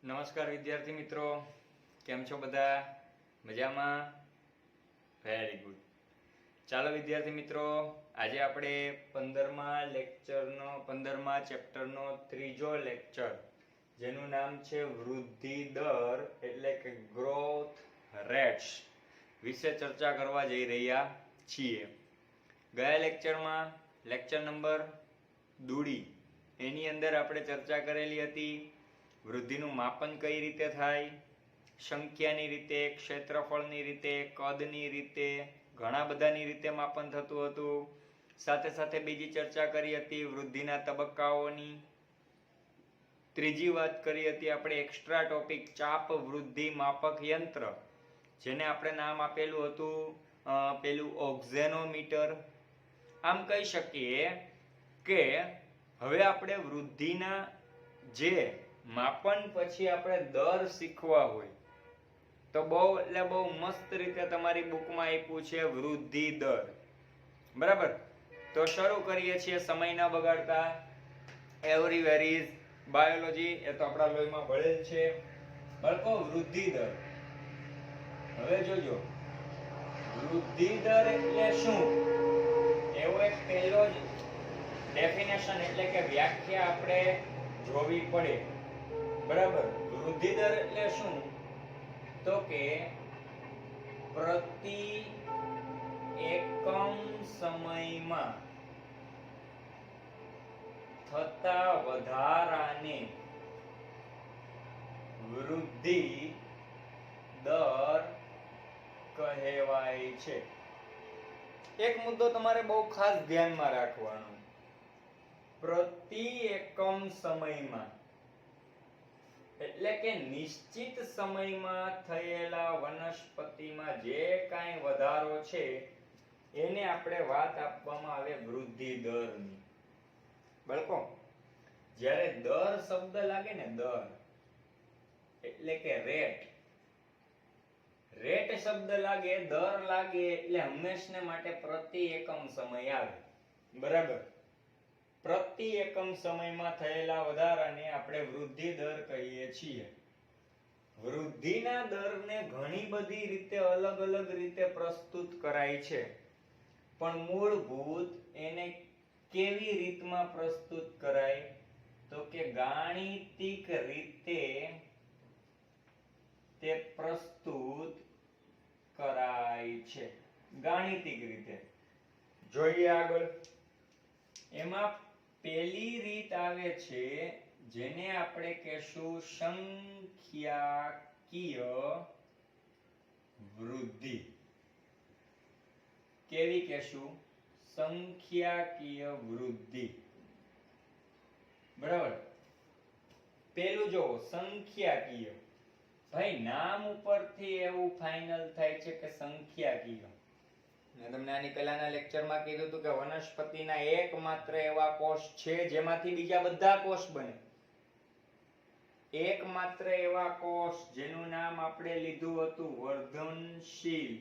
નમસ્કાર વિદ્યાર્થી મિત્રો, કેમ છો બધા? મજામાં? Very good. ચાલો વિદ્યાર્થી મિત્રો, આજે આપણે 15મા ચેપ્ટરનો ત્રીજો લેક્ચર, જેનું નામ છે વૃદ્ધિ દર એટલે કે ગ્રોથ રેટ્સ વિશે ચર્ચા કરવા જઈ રહ્યા છીએ. ગયા લેક્ચરમાં લેક્ચર નંબર દૂડી એની અંદર આપણે ચર્ચા કરેલી હતી વૃદ્ધિનું માપન કઈ રીતે થાય, સંખ્યાની રીતે, ક્ષેત્રફળની રીતે, કદની રીતે, ઘણા બધાની રીતે માપન થતું હતું. સાથે સાથે બીજી ચર્ચા કરી હતી વૃદ્ધિના તબક્કાઓની. ત્રીજી વાત કરી હતી આપણે એક્સ્ટ્રા ટોપિક ચાપ વૃદ્ધિ માપક યંત્ર, જેને આપણે નામ આપેલું હતું પેલું ઓક્ઝેનોમીટર. આમ કહી શકીએ કે હવે આપણે વૃદ્ધિના જે માપન પછી આપણે દર શીખવા હોય તો બહુ મસ્ત રીતે તમારી બુકમાં આપ્યું છે વૃદ્ધિ દર. બરાબર, તો શરૂ કરીએ છીએ સમય ના બગાડતા. એવરીવેર ઇઝ બાયોલોજી, એ તો આપણા લોહીમાં ભળેલ છે. બાળકો, વૃદ્ધિ દર. હવે જોજો, વૃદ્ધિ દર એટલે શું, એવો એક પહેલો જ ડેફિનેશન એટલે કે વ્યાખ્યા આપણે જોવી પડે. બરાબર, વૃદ્ધિ દર એટલે શું? તો કે પ્રતિ એકમ સમયમાં થતા વધારાને વૃદ્ધિ દર કહેવાય છે. એક મુદ્દો તમારે બહુ ખાસ ધ્યાનમાં રાખવાનો, પ્રતિ એકમ સમયમાં એટલે કે નિશ્ચિત સમયમાં થયેલા વનસ્પતિમાં જે કાંઈ વધારો છે એને આપણે વાત આપવામાં આવે વૃદ્ધિ દરની. બાળકો, જ્યારે દર શબ્દ લાગે ને, દર એટલે કે રેટ, રેટ શબ્દ લાગે, દર લાગે એટલે હંમેશને માટે પ્રતિ એકમ સમય આવે. બરાબર, પ્રતિ એકમ સમયમાં થયેલા વધારાને આપણે વૃદ્ધિ દર કહીએ છીએ. વૃદ્ધિના દરને ઘણી બધી રીતે અલગ અલગ રીતે પ્રસ્તુત કરાય છે, પણ મૂળભૂત એને કેવી રીતમાં પ્રસ્તુત કરાય તો કે ગાણિતિક રીતે તે પ્રસ્તુત કરાય છે. ગાણિતિક રીતે જોઈએ આગળ. એમાં પેલી રીત આવે છે જેને આપણે કહેશું સંખ્યાકીય વૃદ્ધિ. કેવી કહેશું? સંખ્યાકીય વૃદ્ધિ. બરાબર, પેલું જો સંખ્યાકીય, ભાઈ નામ ઉપરથી એવું ફાઇનલ થાય છે કે સંખ્યાકીય. મેં તમને આની પહેલાના લેક્ચરમાં કીધું હતું કે વનસ્પતિના એકમાત્ર એવા કોષ છે જેમાંથી બીજા બધા કોષ બને. એકમાત્ર એવા કોષ જેનું નામ આપણે લીધું હતું વર્ધનશીલ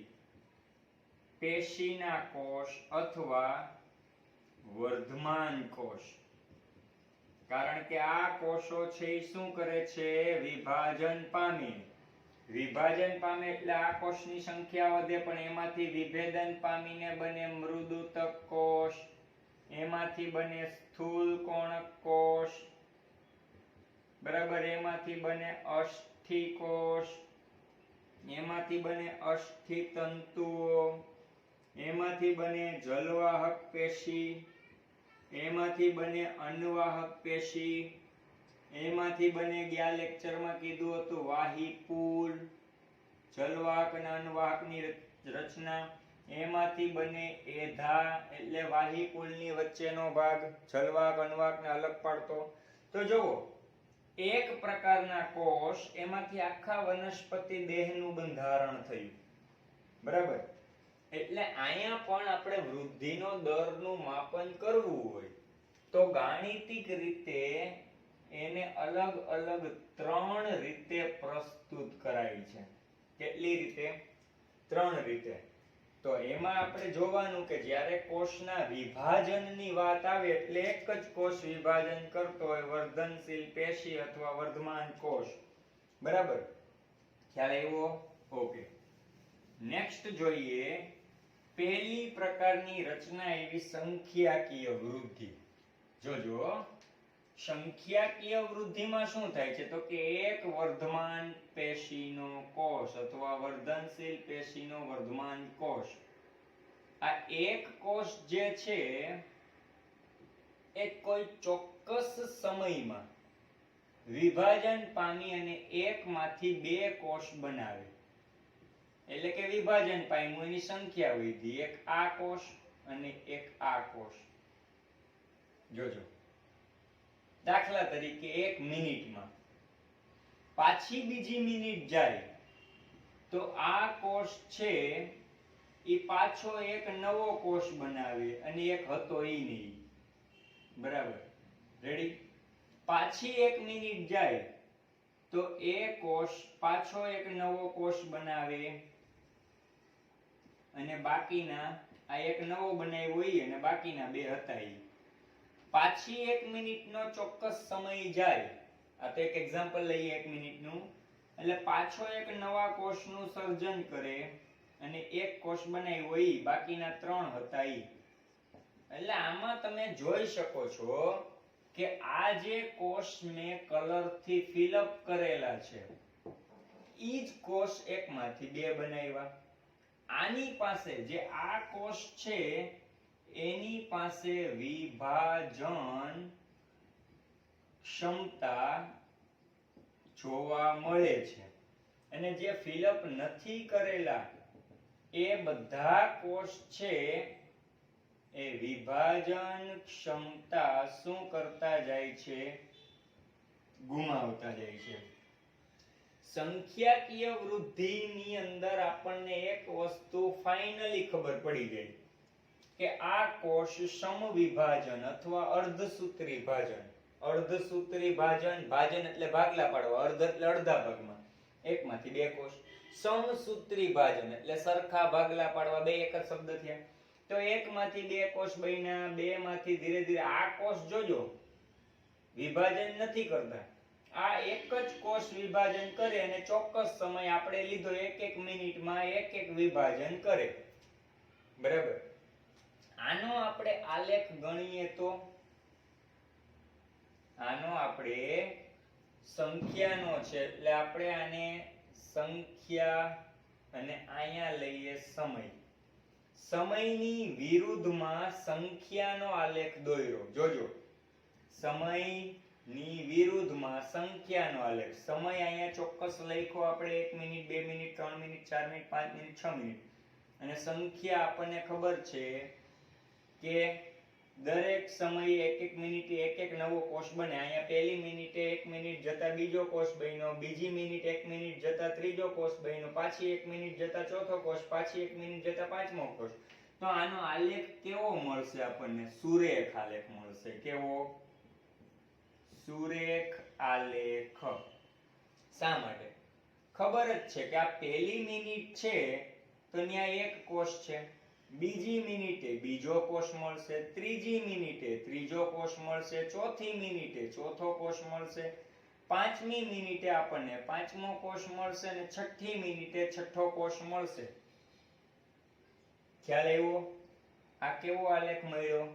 પેશીના કોષ અથવા વર્ધમાન કોષ. કારણ કે આ કોષો છે એ શું કરે છે? વિભાજન પામે. વિભાજન પામે એટલે આ કોષની સંખ્યા વધે, પણ એમાંથી વિભેદન પામીને બને મૃદુતક કોષ, એમાંથી બને સ્થૂલ કોણક કોષ. બરાબર, એમાંથી બને અસ્થિ કોષ, એમાંથી બને અસ્થિ તંતુઓ, એમાંથી બને જલવાહક પેશી, એમાંથી બને અન્વાહક પેશી, એમાંથી બને ગયા લેક્ચરમાં કીધું હતું વાહીપુલ, જલવાહક અને અન્વાહકની રચના. એમાંથી બને એધા એટલે વાહીપુલની વચ્ચેનો ભાગ, જલવાહક અન્વાહકને અલગ પાડતો. તો જુઓ, એક પ્રકારના કોષ એમાંથી આખા વનસ્પતિ દેહનું બંધારણ થયું. બરાબર, એટલે અહીંયા પણ આપણે વૃદ્ધિનો દરનું માપન કરવું હોય તો ગાણિતિક રીતે એને અલગ અલગ ત્રણ રીતે પ્રસ્તુત કરાય છે. કેટલી રીતે? ત્રણ રીતે. તો એમાં આપણે જોવાનું કે જ્યારે કોષના વિભાજનની વાત આવે એટલે એક જ કોષ વિભાજન કરતો હોય, વર્ધનશીલ પેશી અથવા વર્ધમાન કોષ, બરાબર, ખ્યાલ આવ્યો? ઓકે, નેક્સ્ટ જોઈએ પહેલી પ્રકારની રચના એવી સંખ્યાકીય વૃદ્ધિ. જોજો, સંખ્યાકીય વૃદ્ધિમાં શું થાય છે તો કે એક વર્ધમાન પેશીનો કોષ અથવા વર્ધનશીલ પેશીનો વર્ધમાન કોષ, આ એક કોષ જે છે એ કોઈ ચોક્કસ સમયમાં વિભાજન પામી અને એકમાંથી બે કોષ બનાવે. એટલે કે વિભાજન પામ્યું એની સંખ્યા વધી, એક આ કોષ અને એક આ કોષ. જોજો, દાખલા તરીકે 1 મિનિટમાં પાછી બીજી મિનિટ જાય તો આ કોષ છે એ પાછો એક નવો કોષ બનાવે અને એક હતો ઈ નહીં. બરાબર, રેડી? પાછી 1 મિનિટ જાય તો એ કોષ પાછો એક નવો કોષ બનાવે અને બાકીના આ એક નવો બનાવ્યો ઈ અને બાકીના બે હતા ઈ. પાછી 1 મિનિટનો ચોક્કસ સમય જાય, આ તો એક એક્ઝામ્પલ લઈએ 1 મિનિટનું, એટલે પાછો એક નવા કોષનું સર્જન કરે અને એક કોષ બનાવ્યો ઈ, બાકીના 3 હતા ઈ. એટલે આમાં તમે જોઈ શકો છો કે આ જે કોષ મેં કલરથી ફિલઅપ કરેલા છે ઈ જ કોષ એકમાંથી બે બનાવ્યા. આની પાસે જે આ કોષ છે એની પાસે વિભાજન ક્ષમતા જોવા મળે છે અને જે ફિલઅપ નથી કરેલા એ બધા કોષ છે એ વિભાજન ક્ષમતા શું કરતા જાય છે? ગુમાવતા જાય છે. સંખ્યાકીય વૃદ્ધિની અંદર આપણને એક વસ્તુ ફાઇનલી ખબર પડી ગઈ કે આ કોષ સમવિભાજન અથવા અર્ધસૂત્રી ભાજન, અર્ધસૂત્રી ભાજન, ભાજન એટલે ભાગલા પાડવા, અર્ધ એટલે અડધા ભાગમાં, એકમાંથી બે કોષ, સમસૂત્રી ભાજન એટલે સરખા ભાગલા પાડવા, બે એક જ શબ્દ થયા. તો એકમાંથી બે કોષ બન્યા, બે માંથી ધીરે ધીરે આ કોષ જોજો વિભાજન નથી કરતા, આ એક જ કોષ વિભાજન કરે અને ચોક્કસ સમય આપણે લીધો 1-1 મિનિટમાં એક વિભાજન કરે. બરાબર, આનો આપણે આલેખ ગણીએ તો આનો આપણે સંખ્યાનો છે એટલે આપણે આને સંખ્યા અને અહીંયા લઈએ સમય. સમયની વિરુદ્ધમાં સંખ્યાનો આલેખ દોર્યો. જોજો, સમયની વિરુદ્ધમાં સંખ્યાનો આલેખ. સમય અહીંયા ચોક્કસ લખ્યો આપણે 1 minute, 2 minute, 3 minute, 4 minute, 5 minute, 6 minute. અને સંખ્યા આપણને ખબર છે કે દરેક સમયે 1-1 મિનિટે એક નવો કોષ બને. અહીંયા પહેલી મિનિટે 1 મિનિટ જતા બીજો કોષ બન્યો, બીજી મિનિટ 1 મિનિટ જતા ત્રીજો કોષ બન્યો, પાછી 1 મિનિટ જતા ચોથો કોષ, પાછી 1 મિનિટ જતા પાંચમો કોષ. તો આનો આલેખ કેવો મળશે આપણને? સુરેખ આલેખ મળશે. કેવો? સુરેખ આલેખ. શા માટે? ખબર જ છે કે આ પહેલી મિનિટ છે તો ત્યાં એક કોષ છે, બીજી મિનિટે બીજો કોષ મળશે, ત્રીજી મિનિટે ત્રીજો કોષ મળશે, ચોથી મિનિટે ચોથો કોષ મળશે, પાંચમી મિનિટે આપણને પાંચમો કોષ મળશે અને છઠ્ઠી મિનિટે છઠ્ઠો કોષ મળશે. ખ્યાલ આવ્યો? આ કેવો આલેખ મળ્યો?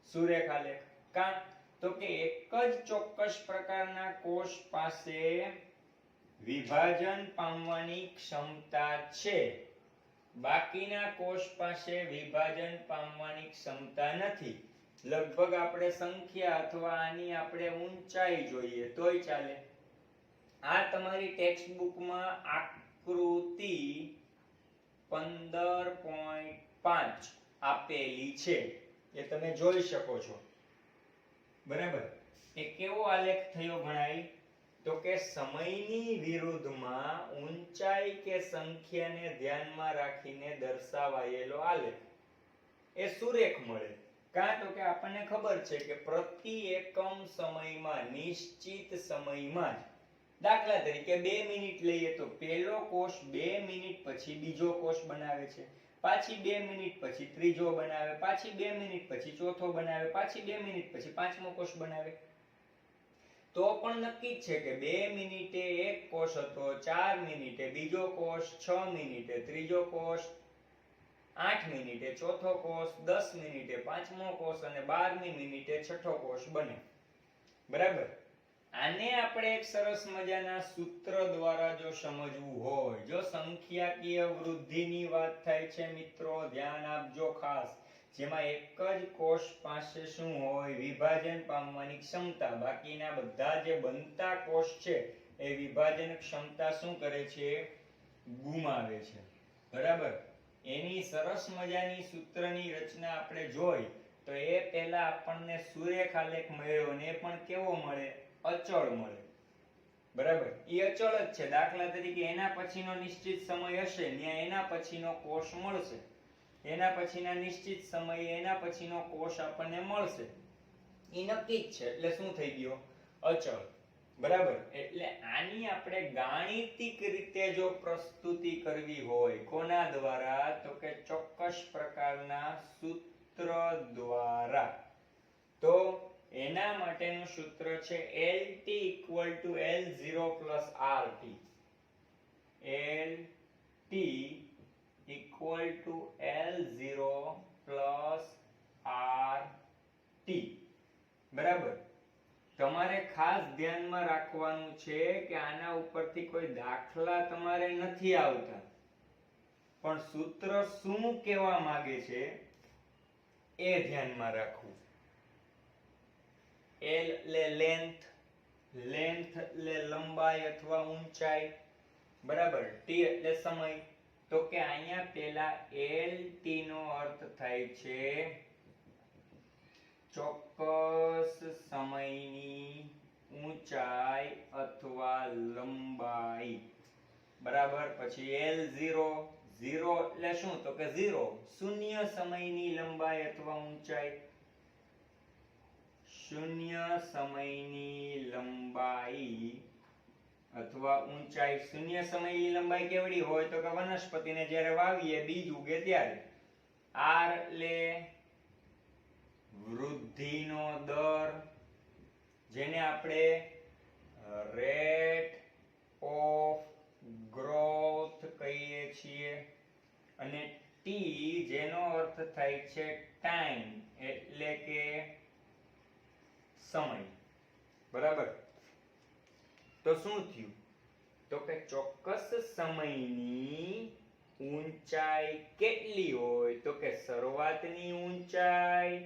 સુરેખ આલેખ. કા તો કે એક જ ચોક્કસ પ્રકારના કોષ પાસે વિભાજન પામવાની ક્ષમતા છે, બાકીના કોષ પાસે વિભાજન પામવાની ક્ષમતા નથી. લગભગ આપણે સંખ્યા અથવા આની આપણે ઊંચાઈ જોઈએ તોય ચાલે. આ તમારી ટેક્સ્ટ બુકમાં આકૃતિ 15.5 આપેલી છે, એ તમે જોઈ શકો છો. બરાબર, એ કેવો આલેખ થયો ગણાય? તો કે સમયની વિરુદ્ધમાં ઊંચાઈ કે સંખ્યાને ધ્યાનમાં રાખીને દર્શાવાયેલો આલેખ એ સુરેખ મળે. કારણ તો કે આપણને ખબર છે કે પ્રતિ એકમ સમયમાં નિશ્ચિત સમયમાં જ, દાખલા તરીકે 2 મિનિટ લઈએ તો પહેલો કોષ 2 મિનિટ પછી બીજો કોષ બનાવે છે, પાછી 2 મિનિટ પછી ત્રીજો બનાવે, પાછી 2 મિનિટ પછી ચોથો બનાવે, પાછી 2 મિનિટ પછી પાંચમો કોષ બનાવે. તો પણ નક્કી જ છે કે 2 મિનિટે એક કોષ હતો, 4 મિનિટે બીજો કોષ, 6 મિનિટે ત્રીજો કોષ, 8 મિનિટે ચોથો કોષ, 10 મિનિટે પાંચમો કોષ અને 12મી મિનિટે છઠ્ઠો કોષ બને. બરાબર. આને આપણે એક સરસ મજાના સૂત્ર દ્વારા જો સમજવું હોય, જો સંખ્યાકીય વૃદ્ધિની વાત થાય છે મિત્રો, ધ્યાન આપજો ખાસ, જેમાં એક જ કોષ પાસે શું હોય, વિભાજન પામવાની ક્ષમતા. બાકીના બધા જે બનતા કોષ છે એ વિભાજન ક્ષમતા શું કરે છે, ગુમાવે છે. બરાબર. એની સરસ મજાની સૂત્રની રચના આપણે જોઈ તો એ પહેલા આપણને સુરેખ આલેખ મળ્યો ને પણ કેવો મળે, અચળ મળે. બરાબર. એ અચળ જ છે. દાખલા તરીકે એના પછીનો નિશ્ચિત સમય હશે ત્યાં એના પછીનો કોષ મળશે, એના પછીના નિશ્ચિત સમયે એના પછીનો કોષ આપણને મળશે. એ નક્કી જ છે. એટલે શું થઈ ગયો, અચળ. બરાબર. એટલે આની આપણે ગાણિતિક રીતે જો પ્રસ્તુતિ કરવી હોય, કોના દ્વારા, તો કે ચોક્કસ પ્રકારના સૂત્ર દ્વારા. તો એના માટેનું સૂત્ર છે LT = L0 + RT. LT = L0 + RT. બરાબર. તમારે ખાસ ધ્યાનમાં રાખવાનું છે કે આના ઉપરથી કોઈ દાખલા તમારે નથી આવતા, પણ સૂત્ર શું કહેવા માંગે છે એ ધ્યાનમાં રાખવું. L એટલે લેન્થ, લેન્થ એટલે લંબાઈ અથવા ઊંચાઈ. બરાબર. T એટલે સમય. તો કે અહીંયા પેલા LT નો અર્થ થાય છે ચોક્કસ સમયની ઊંચાઈ અથવા લંબાઈ. બરાબર. પછી L0, 0 એટલે શું, તો કે 0, શૂન્ય સમયની લંબાઈ અથવા ઊંચાઈ. શૂન્ય સમયની લંબાઈ અથવા ઊંચાઈ. શૂન્ય સમયની લંબાઈ કેવડી હોય, તો કે વનસ્પતિને જ્યારે વાવીએ, બીજ ઉગે ત્યારે. R એટલે વૃદ્ધિનો દર, જેને આપણે રેટ ઓફ ગ્રોથ કહીએ છીએ. અને T જેનો અર્થ થાય છે ટાઈમ, એટલે કે સમય. બરાબર. તો શું થયું, તો કે ચોક્કસ સમયની ઊંચાઈ કેટલી હોય, તો કે શરૂઆતની ઊંચાઈ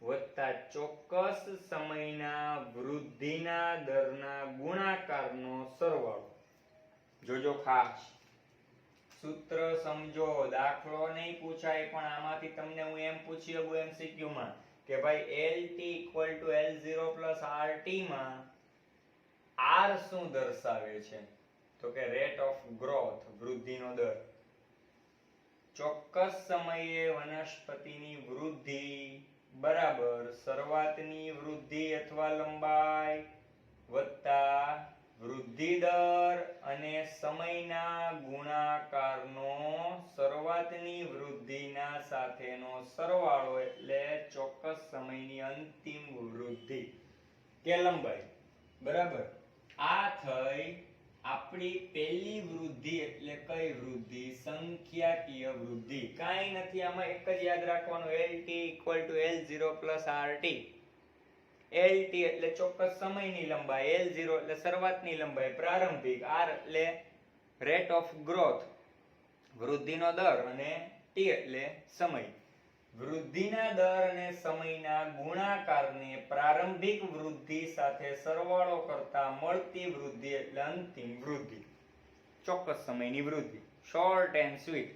વત્તા ચોક્કસ સમયના વૃદ્ધિના દરના ગુણાકારનો સરવાળો. જોજો ખાસ સૂત્ર સમજો. દાખલો નહીં પૂછાય પણ આમાંથી તમને હું એમ પૂછી શકું MCQ માં કે ભાઈ LT = L0 + RT માં R શું દર્શાવે છે, તો કે રેટ ઓફ ગ્રોથ, વૃદ્ધિનો દર. ચોક્કસ સમયે વનસ્પતિની વૃદ્ધિ બરાબર શરૂઆતની વૃદ્ધિ અથવા લંબાઈ વત્તા વૃદ્ધિ દર અને સમયના ગુણાકારનો શરૂઆતની વૃદ્ધિના સાથેનો સરવાળો, એટલે ચોક્કસ સમયની અંતિમ વૃદ્ધિ કે લંબાઈ. બરાબર. આ થઈ આપણી પહેલી વૃદ્ધિ. એટલે કઈ વૃદ્ધિ, સંખ્યાકીય વૃદ્ધિ. કાંઈ નથી આમાં, એક જ યાદ રાખવાનું, LT = L0 + RT. LT એટલે ચોક્કસ સમયની લંબાઈ, L0 એટલે શરૂઆતની લંબાઈ, પ્રારંભિક, R એટલે રેટ ઓફ ગ્રોથ, વૃદ્ધિનો દર, અને T એટલે સમય. વૃદ્ધિના દર અને સમયના ગુણાકારને પ્રારંભિક વૃદ્ધિ સાથે સરવાળો કરતા મળતી વૃદ્ધિ એટલે અંતિમ વૃદ્ધિ, ચોક્કસ સમયની વૃદ્ધિ. Short and sweet.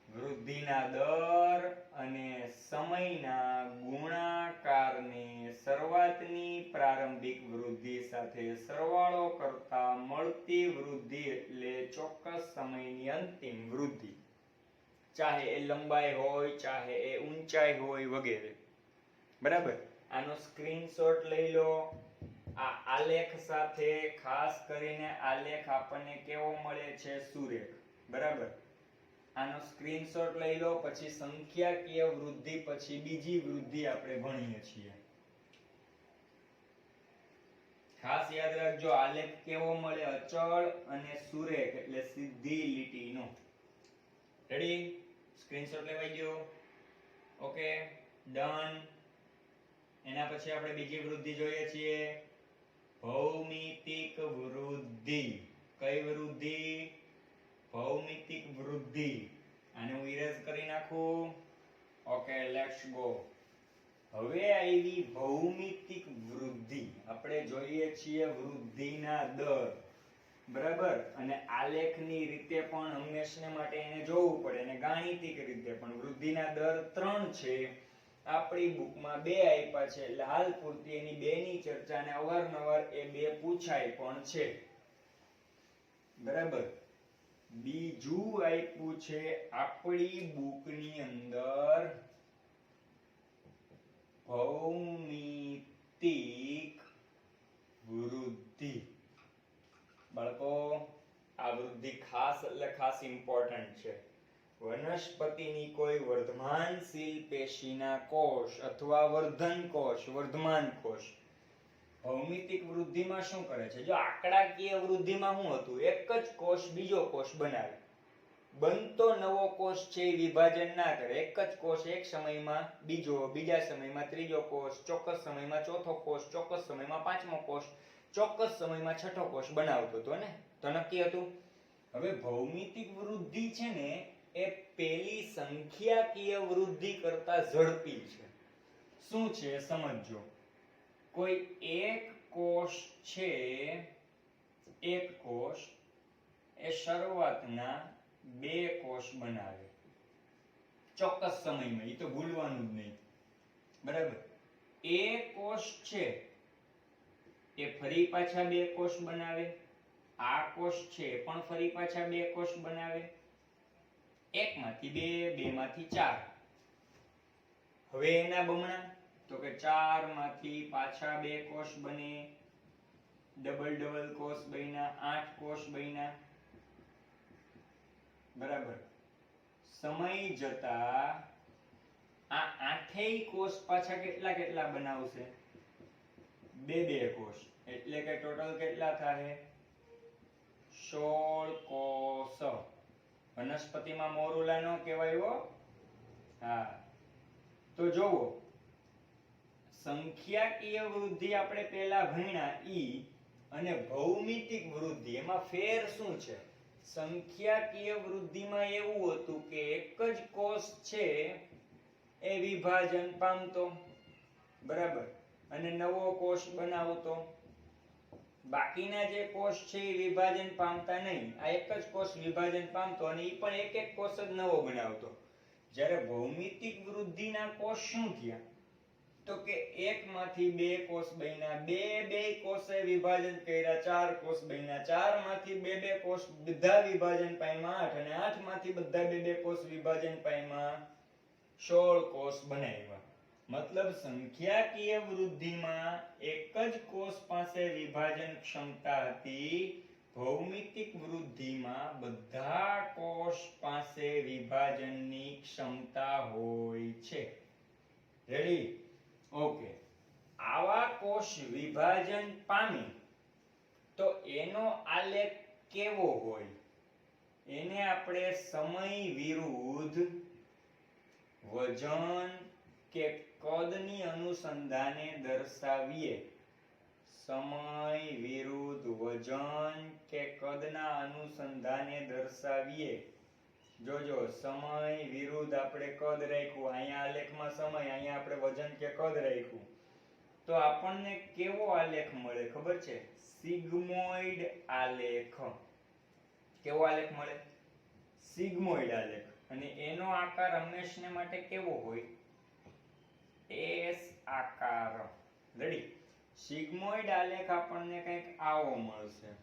વૃદ્ધિના દર અને સમયના ગુણાકારને શરૂઆતની પ્રારંભિક વૃદ્ધિ સાથે સરવાળો કરતા મળતી વૃદ્ધિ એટલે ચોક્કસ સમયની અંતિમ વૃદ્ધિ. ચાહે એ લંબાઈ હોય, ચાહે એ ઊંચાઈ હોય, વગેરે. બરાબર. આનો સ્ક્રીનશોટ લઈ લો. આ આલેખ સાથે, ખાસ કરીને આલેખ આપણને કેવો મળે છે, સુરેખ. બરાબર. આનો સ્ક્રીનશોટ લઈ લો. પછી સંખ્યાકીય વૃદ્ધિ પછી બીજી વૃદ્ધિ આપણે ભણીએ છીએ. ખાસ યાદ રાખજો આલેખ કેવો મળે અચળ અને સુરેખ એટલે સીધી લીટીનો રેડી સ્ક્રીનશોટ લેવાઈ ગયો ઓકે ડન એના પછી આપણે બીજી વૃદ્ધિ જોઈએ છીએ ભૌમિતિક વૃદ્ધિ કઈ વૃદ્ધિ ભૌમિતિક વૃદ્ધિ આને હું ઇરેઝ કરી નાખું ઓકે લેટ્સ ગો હવે આવી ભૌમિતિક વૃદ્ધિ આપણે જોઈએ છીએ વૃદ્ધિના દર બરાબર અને આલેખની રીતે પણ હંમેશને માટે એને જોવું પડે અને ગાણિતિક રીતે પણ વૃદ્ધિના દર 3 છે આપણી બુકમાં 2 આપ્યા છે એટલે હાલ પૂરતી એની 2 ની ચર્ચા ને અવારનવાર એ 2 પૂછાય પણ છે બરાબર બીજું આપ્યું છે આપણી બુકની અંદર ભૌમિતિક વૃદ્ધિ બાળકો આ વૃદ્ધિ ખાસ એટલે ખાસ ઇમ્પોર્ટન્ટ છે વનસ્પતિની કોઈ વર્ધમાનશીલ પેશીના કોષ અથવા વર્ધન કોષ વર્ધમાન કોષ ભૌમિતિક વૃદ્ધિમાં શું કરે છે જો આંકડાકીય વૃદ્ધિમાં શું હતું એક જ કોષ બીજો કોષ બનાવે બનતો નવો કોષ છે એ વિભાજન ના કરે એક જ કોષ એક સમયમાં બીજો બીજા સમયમાં ત્રીજો કોષ ચોક્કસ સમયમાં ચોથો કોષ ચોક્કસ સમયમાં પાંચમો કોષ ચોક્કસ સમયમાં છઠ્ઠો કોષ બનાવતો હતો ને તો નક્કી હતું હવે ભૌમિતિક વૃદ્ધિ છે ને એ પેલી સંખ્યાકીય વૃદ્ધિ કરતા ઝડપી છે શું છે સમજો કોઈ એક કોષ છે એક કોષ એ શરૂઆતના 2 કોષ બનાવે ચોક્કસ સમયમાં એ તો ભૂલવાનું જ નહીં બરાબર એ કોષ છે એ ફરી પાછા 2 કોષ બનાવે આ કોષ છે પણ ફરી પાછા 2 કોષ બનાવે એકમાંથી 2 2 માંથી 4 હવે એના બમણા તો કે 4 માંથી પાછા 2 કોષ બને ડબલ કોષ બન્યા 8 કોષ બન્યા બરાબર સમય જતા આ 8 કોષ પાછા કેટલા બનાવશે 2 કોષ એટલે કે ટોટલ કેટલા થાય 16 કોષ વનસ્પતિમાં મોરુલા નો કહેવાય હો હા તો જોવો સંખ્યાકીય વૃદ્ધિ આપણે પહેલા ભણ્યા ઈ અને ભૌમિતિક વૃદ્ધિ એમાં ફેર શું છે સંખ્યાકીય વૃદ્ધિમાં એવું હતું કે એક જ કોષ છે એ વિભાજન પામતો બરાબર અને નવો કોષ બનાવતો બાકીના જે કોષ છે એ વિભાજન પામતા નહીં આ એક જ કોષ વિભાજન પામતો અને એ પણ એક એક કોષ જ નવો બનાવતો જ્યારે ભૌમિતિક વૃદ્ધિના કોષ શું થયા તો કે એકમાંથી 2 કોષ બન્યા 2 કોષે વિભાજન કર્યા 4 કોષ બન્યા 4 માંથી 2 કોષ બધા વિભાજન પામ્યા 8 અને 8 માંથી બધા 2 કોષ વિભાજન પામ્યા 16 કોષ બનાવ્યા મતલબ સંખ્યાકીય વૃદ્ધિમાં એક જ કોષ પાસે વિભાજન ક્ષમતા હતી ભૌમિતિક વૃદ્ધિમાં બધા કોષ પાસે વિભાજનની ક્ષમતા હોય છે રેડી ઓકે આવા કોષ વિભાજન પામી તો એનો આલેખ કેવો હોય એને આપણે સમય વિરુદ્ધ વજન કે કદની અનુસંધાને દર્શાવીએ સમય વિરુદ્ધ વજન કે કદના અનુસંધાને દર્શાવીએ જોજો સમય વિરુદ્ધ આપણે કદ રાખ્યું અહીંયા આલેખમાં સમય અહીંયા આપણે વજન કે કદ રાખ્યું તો આપણને કેવો આલેખ મળે ખબર છે સિગ્મોઇડ આલેખ કેવો આલેખ મળે સિગ્મોઇડ આલેખ અને એનો આકાર હંમેશને માટે કેવો હોય એસ આકાર રેડી સિગ્મોઇડ આલેખ આપણને કંઈક આવો મળશે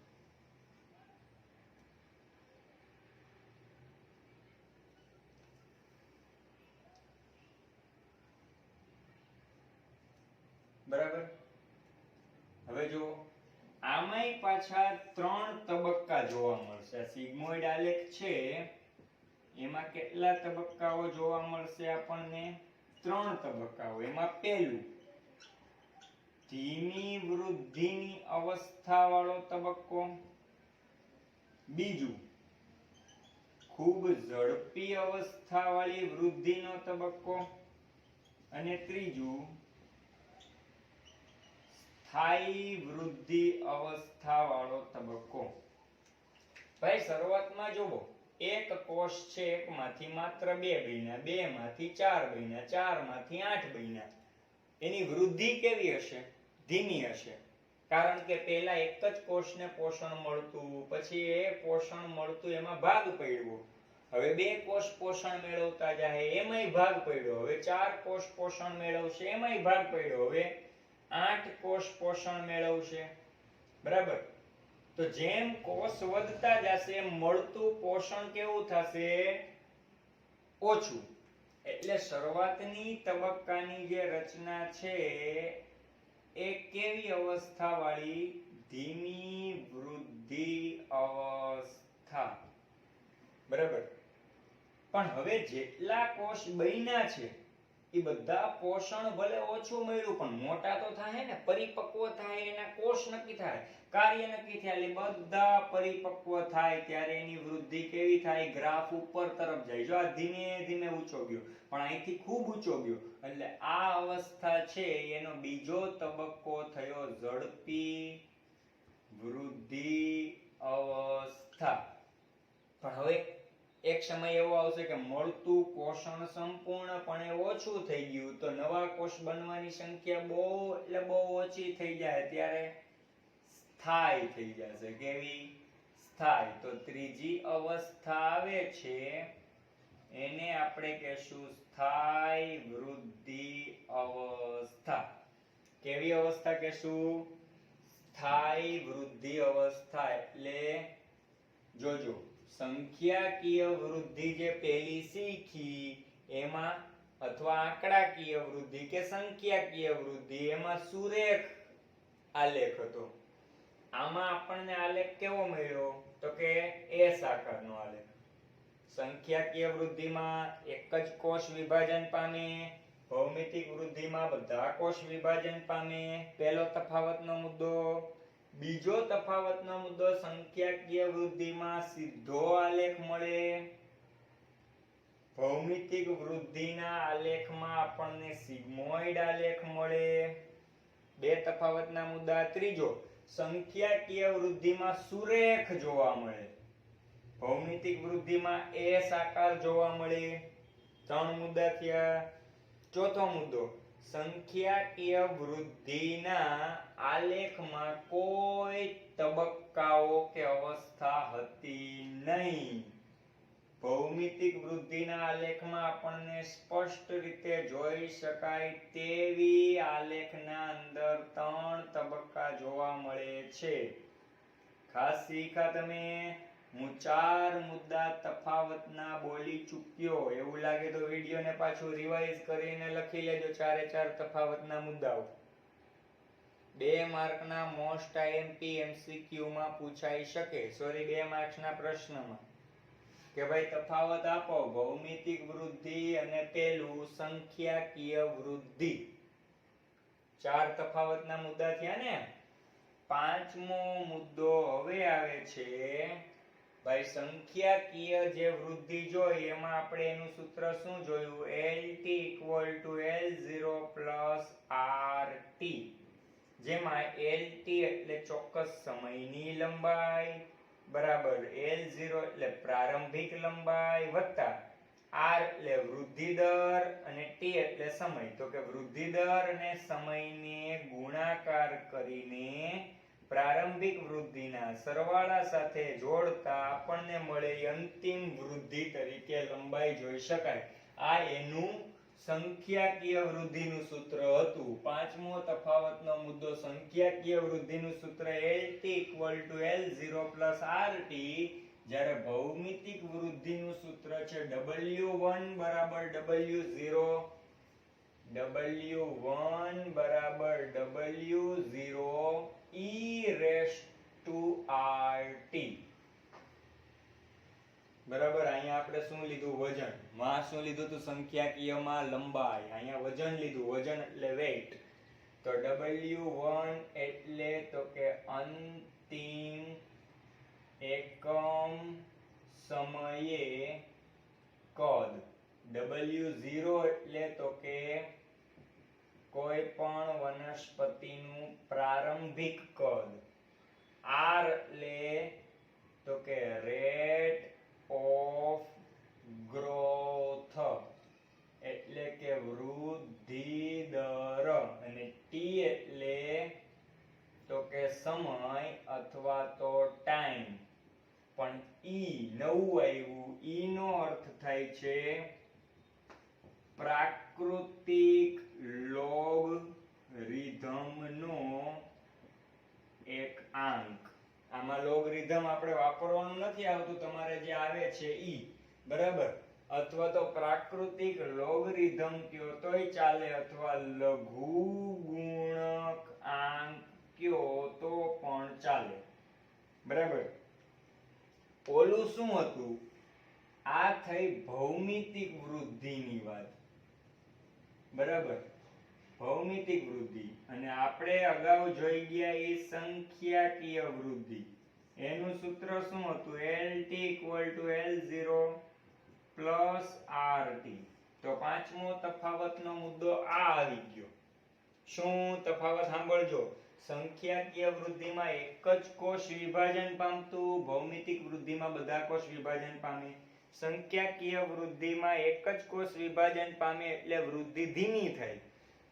બરાબર હવે જો આમાંય પાછા 3 તબક્કા જોવા મળશે સિગ્મોઇડ આલેખ છે એમાં કેટલા તબક્કાઓ જોવા મળશે આપણને 3 તબક્કાઓ એમાં પહેલું ધીમી વૃદ્ધિની અવસ્થા વાળો તબક્કો, બીજું ખૂબ ઝડપી અવસ્થા વાળી વૃદ્ધિનો તબક્કો, અને ત્રીજું સ્થાયી વૃદ્ધિ અવસ્થા વાળો તબક્કો. ભાઈ શરૂઆતમાં જોવો, એક કોષ છે, એકમાંથી માત્ર 2 બન્યા, 2 માંથી 4 બન્યા, 4 માંથી 8 બન્યા. એની વૃદ્ધિ કેવી હશે? ધીમી હશે. કારણ કે પહેલા એક જ કોષને પોષણ મળતું, પછી એ પોષણ મળતું એમાં ભાગ પડ્યો, હવે 2 કોષ પોષણ મેળવતા જાય એમાંય ભાગ પડ્યો, હવે 4 કોષ પોષણ મેળવશે એમાંય ભાગ પડ્યો, હવે 8 કોષ પોષણ મેળવશે. બરાબર? તો જેમ કોષ વધતા જશે એમ મળતું પોષણ કેવું થશે? ઓછું. એટલે શરૂઆતની તબક્કાની જે રચના છે એ કેવી અવસ્થા વાળી? ધીમી વૃદ્ધિ અવસ્થા. બરાબર? પણ હવે જેટલા કોષ બન્યા છે એ બધા પોષણ ભલે ઓછું મળ્યું પણ મોટા તો થાય ને, પરિપક્વ થાય, એના કોષ નક્કી થાય, કાર્ય નક્કી થાય, એટલે બધા પરિપક્વ થાય ત્યારે એની વૃદ્ધિ કેવી થાય? ગ્રાફ ઉપર તરફ જાય. જો આ ધીમે ધીમે ઊંચો ગયો, પણ અહીંથી ખૂબ ઊંચો ગયો, એટલે આ અવસ્થા છે એનો બીજો તબક્કો થયો ઝડપી વૃદ્ધિ અવસ્થા. પણ હવે એક સમય એવો આવશે કે મળતું પોષણ સંપૂર્ણપણે ઓછું થઈ ગયું, તો નવા કોષ બનવાની સંખ્યા બહુ ઓછી થઈ જાય, ત્યારે સ્થાયી થઈ જશે. કેવી? સ્થાયી. તો ત્રીજી અવસ્થા આવે છે એને આપણે કહેશું સ્થાયી વૃદ્ધિ અવસ્થા. કેવી અવસ્થા કહેશું? સ્થાયી વૃદ્ધિ અવસ્થા. એટલે જોજો, સંખ્યાકીય વૃદ્ધિ જે પહેલી શીખી એમાં, અથવા આંકડાકીય વૃદ્ધિ કે સંખ્યાકીય વૃદ્ધિ, એમાં સુરેખ આલેખ હતો. આમાં આપણને આલેખ કેવો મળ્યો? તો કે એસ આકારનો આલેખ. સંખ્યાકીય વૃદ્ધિમાં એક જ કોષ વિભાજન પામે, ભૌમિતિક વૃદ્ધિમાં બધા કોષ વિભાજન પામે. પહેલો તફાવતનો મુદ્દો. બીજો તફાવતનો મુદ્દો, સંખ્યાકીય વૃદ્ધિમાં સીધો આલેખ મળે, ભૌમિતિક વૃદ્ધિના આલેખમાં આપણને સિગ્મોઇડ આલેખ મળે. બે તફાવતના મુદ્દા. ત્રીજો, સંખ્યાકીય વૃદ્ધિમાં સુરેખ જોવા મળે, ભૌમિતિક વૃદ્ધિમાં એસ આકાર જોવા મળે. 3 મુદ્દા થયા. ચોથો મુદ્દો, સંખ્યાકીય વૃદ્ધિના આલેખમાં કોઈ તબક્કાઓ કે અવસ્થા હતી નહીં. ભૌમિતિક વૃદ્ધિના આલેખમાં આપણને સ્પષ્ટ રીતે જોઈ શકાય તેવી આલેખના અંદર 3 તબક્કા જોવા મળે છે. ખાસ શીખા તમે? હું 4 મુદ્દા તફાવતના બોલી ચૂક્યો. એવું લાગે તો વિડિયોને પાછું રિવાઇઝ કરીને લખી લેજો 4 તફાવતના મુદ્દાઓ. 2 માર્કના મોસ્ટ આઈએમપી એમસીક્યુ માં પૂછાઈ શકે. સોરી, 2 માર્ક્સના પ્રશ્નમાં કે ભાઈ તફાવત આપો ભૌમિતિક વૃદ્ધિ અને પેલું સંખ્યાકીય વૃદ્ધિ. 4 તફાવતના મુદ્દા થયા ને. 5મો મુદ્દો હવે આવે છે ભાઈ સંખ્યાકીય જે વૃદ્ધિ જોઈ એમાં આપણે એનું સૂત્ર શું જોયું? LT = L0 + RT, જેમાં LT એટલે ચોક્કસ સમયની લંબાઈ બરાબર L0 એટલે પ્રારંભિક લંબાઈ વત્તા R એટલે વૃદ્ધિ દર અને T એટલે સમય. તો કે વૃદ્ધિ દર અને સમયને ગુણાકાર કરીને પ્રારંભિક વૃદ્ધિના સરવાળા સાથે જોડતા આપણને મળે અંતિમ વૃદ્ધિ તરીકે લંબાઈ જોઈ શકાય. આ એનું સંખ્યાકીય વૃદ્ધિનું સૂત્ર હતું. 5મો તફાવતનો મુદ્દો સંખ્યાકીય વૃદ્ધિનું સૂત્ર LT = L0 + RT, જ્યારે ભૌમિતિક વૃદ્ધિનું સૂત્ર છે W1 = W0, W1 = W0 e⁻rt. બરાબર? અહીંયા આપણે શું લીધું? વજન. માં શું લીધું? તો સંખ્યાકીયમાં લંબાઈ. અહીંયા વજન લીધું. વજન એટલે વેઇટ. તો W1 એટલે તો કે અંતિમ એકમ સમયે કદ. W0 એટલે તો કે કોઈ પણ વનસ્પતિનું પ્રારંભિક કદ. R એટલે તો કે રેટ ઓફ ગ્રોથ એટલે કે વૃદ્ધિ દર. અને T એટલે તો કે સમય અથવા તો ટાઈમ. પણ નવું આવ્યું, નો અર્થ થાય છે પ્રાકૃતિક લોગરિધમનો એક આંક. આમાં લોગરિધમ આપણે વાપરવાનું નથી આવતું, તમારે જે આવે છે બરાબર. અથવા તો પ્રાકૃતિક લોગરિધમ કયો તોય ચાલે, અથવા લઘુગુણક આંક કયો તો પણ ચાલે, બરાબર. ઓલું શું હતું? આ થઈ ભૌમિતિક વૃદ્ધિની વાત, બરાબર. ભૌમિતિક વૃદ્ધિ. અને આપણે અગાઉ જોઈ ગયા એ સંખ્યાકીય વૃદ્ધિ. એનું સૂત્ર શું હતું? LT L0 + RT. તો પાંચમો તફાવતનો મુદ્દો આ આવી ગયો. શું તફાવત? સાંભળજો. સંખ્યાકીય વૃદ્ધિમાં એક જ કોષ વિભાજન પામતું, ભૌમિતિક વૃદ્ધિમાં બધા કોષ વિભાજન પામે. સંખ્યાકીય વૃદ્ધિમાં એક જ કોષ વિભાજન પામે એટલે વૃદ્ધિ ધીમી થાય.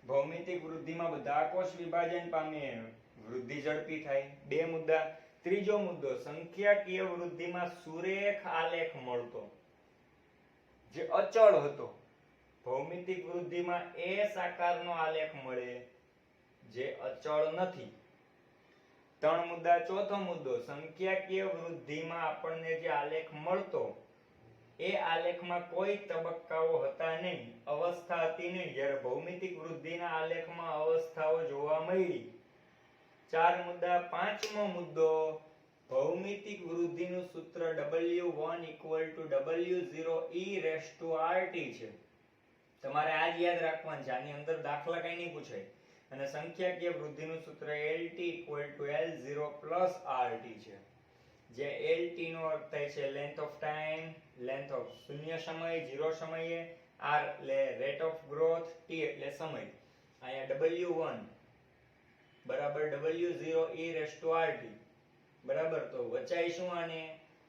ભૌમિતિક વૃદ્ધિમાં બધા કોષ વિભાજન પામે, વૃદ્ધિ ઝડપી થાય. બે મુદ્દા. ત્રીજો મુદ્દો, સંખ્યાકીય વૃદ્ધિમાં સુરેખ આલેખ મળતો, જે અચળ હતો. ભૌમિતિક વૃદ્ધિમાં એસ આકારનો આલેખ મળે, જે અચળ નથી. ત્રણ મુદ્દા. ચોથો મુદ્દો, સંખ્યાકીય વૃદ્ધિમાં આપણને જે આલેખ મળતો એ આલેખમાં કોઈ તબક્કાઓ હતા નહીં, અવસ્થા હતી નહીં. જ્યારે ભૌમિતિક વૃદ્ધિના આલેખમાં અવસ્થાઓ જોવા મળી. ચાર મુદ્દા. પાંચમો મુદ્દો, ભૌમિતિક વૃદ્ધિનું સૂત્ર W1 = W0 e⁻RT છે. તમારે આ જ યાદ રાખવાનું છે, આની અંદર દાખલા કઈ નહીં પૂછાય. અને સંખ્યાકીય વૃદ્ધિનું સૂત્ર LT = L0 + RT છે. જે LT નો અર્થ થાય છે length of time, length of શૂન્ય સમય, 0 સમયે. R એટલે રેટ ઓફ ગ્રોથ, T એટલે સમય. અહીંયા W1 બરાબર W0 e⁻RT, બરાબર. તો વચાય શું આને?